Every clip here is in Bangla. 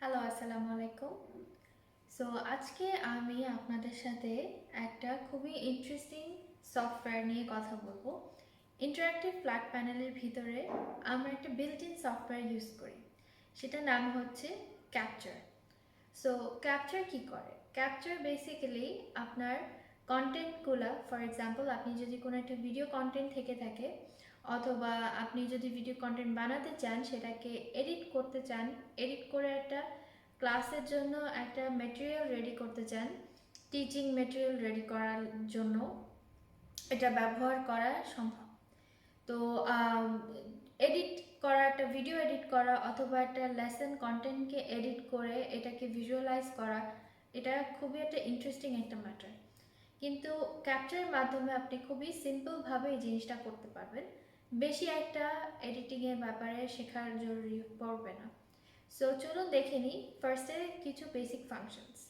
হ্যালো, আসসালামু আলাইকুম। সো আজকে আমি আপনাদের সাথে একটা খুবই ইন্টারেস্টিং সফটওয়্যার নিয়ে কথা বলবো। ইন্টারঅ্যাক্টিভ ফ্ল্যাট প্যানেলের ভিতরে আমরা একটা বিল্ট ইন সফটওয়্যার ইউজ করি, সেটার নাম হচ্ছে ক্যাপচার। সো ক্যাপচার কি করে? ক্যাপচার বেসিক্যালি আপনার কন্টেন্টগুলো, ফর এক্সাম্পল আপনি যদি কোনো একটা ভিডিও কন্টেন্ট থেকে থাকে অথবা আপনি যদি ভিডিও কন্টেন্ট বানাতে চান, সেটাকে এডিট করতে চান, এডিট করে একটা ক্লাসের জন্য একটা ম্যাটেরিয়াল রেডি করতে চান, টিচিং ম্যাটেরিয়াল রেডি করার জন্য এটা ব্যবহার করা সম্ভব। তো এডিট করা, একটা ভিডিও এডিট করা অথবা একটা লেসন কন্টেন্টকে এডিট করে এটাকে ভিজুয়ালাইজ করা, এটা খুবই একটা ইন্টারেস্টিং একটা ম্যাটার। কিন্তু ক্যাপচারের মাধ্যমে আপনি খুবই সিম্পলভাবে এই জিনিসটা করতে পারবেন, বেশি একটা এডিটিংয়ের ব্যাপারে শেখার জরুরি পড়বে না। সো চলুন দেখে নিই ফার্স্টে কিছু বেসিক ফাংশনস।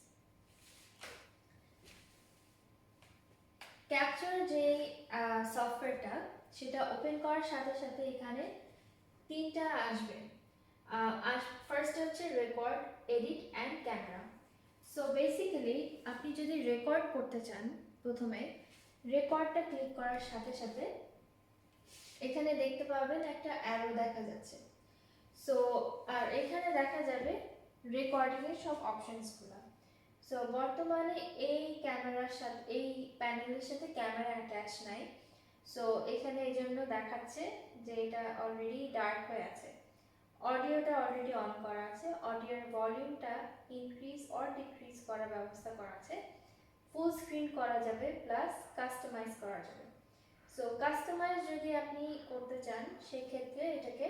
ক্যাপচার যে সফটওয়্যারটা, সেটা ওপেন করার সাথে সাথে এখানে তিনটা আসবে। ফার্স্ট হচ্ছে record, edit and camera. So basically আপনি যদি রেকর্ড করতে চান, প্রথমে রেকর্ডটা ক্লিক করার সাথে সাথে এখানে দেখতে পাবেন একটা অ্যারো দেখা যাচ্ছে। সো আর এখানে দেখা যাবে রেকর্ডিংয়ের সব অপশনসগুলো। সো বর্তমানে এই ক্যামেরার সাথে, এই প্যানেলের সাথে ক্যামেরা অ্যাটাচ নাই। সো এখানে এই জন্য দেখাচ্ছে যে এটা অলরেডি ডার্ক হয়ে আছে। অডিওটা অলরেডি অন করা আছে, অডিওর ভলিউমটা ইনক্রিজ অর ডিক্রিজ করার ব্যবস্থা করা আছে। ফুল স্ক্রিন করা যাবে, প্লাস কাস্টমাইজ করা যাবে। সো কাস্টমাইজ যদি আপনি করতে চান, সেক্ষেত্রে এটাকে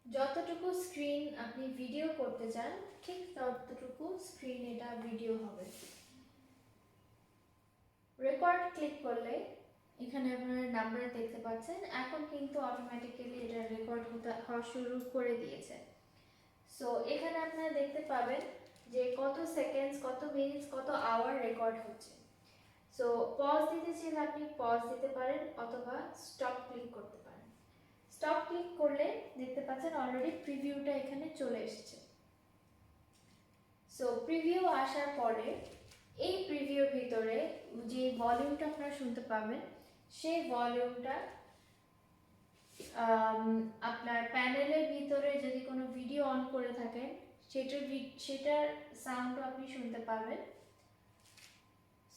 যতটুকু স্ক্রিন আপনি ভিডিও করতে চান, ঠিক ততটুকু স্ক্রিন এটা ভিডিও হবে। রেকর্ড ক্লিক করলে এখানে আপনারা নাম্বার দেখতে পাচ্ছেন, এখন কিন্তু অটোমেটিক্যালি এটা রেকর্ড হওয়া শুরু করে দিয়েছে। সো এখানে আপনারা দেখতে পাবেন যে কত সেকেন্ডস, কত মিনিটস, কত আওয়ার রেকর্ড হচ্ছে। সো পজ দিতে চাইলে আপনি পজ দিতে পারেন অথবা স্টপ ক্লিক করতে পারেন। স্টপ ক্লিক করলে দেখতে পাচ্ছেন অলরেডি প্রিভিউটা এখানে চলে এসেছে। সো প্রিভিউ আসার পরে এই প্রিভিউর ভিতরে যে ভলিউমটা আপনারা শুনতে পাবেন, সেই ভলিউমটা আপনার প্যানেলের ভিতরে যদি কোনো ভিডিও অন করে থাকেন, সেটার সাউন্ডও আপনি শুনতে পাবেন।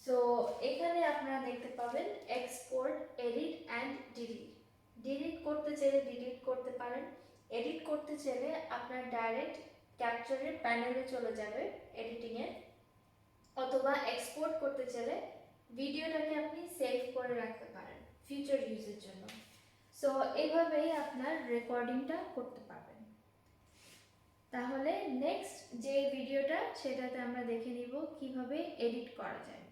সো এখানে আপনারা দেখতে পাবেন export, edit and delete. Delete করতে চাইলে ডিলিট করতে পারেন, এডিট করতে চাইলে আপনার ডাইরেক্ট ক্যাপচারের প্যানেলে চলে যাবে এডিটিংয়ে, অথবা এক্সপোর্ট করতে চাইলে ভিডিওটাকে আপনি সেভ করে রাখতে পারেন ফিউচার ইউজের জন্য। সো এইভাবেই আপনার রেকর্ডিংটা করতে পারবেন। তাহলে নেক্সট যে ভিডিওটা, সেটাতে আমরা দেখে নিব কিভাবে এডিট করা যায়।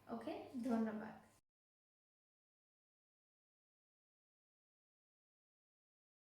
ওকে, ধন্যবাদ।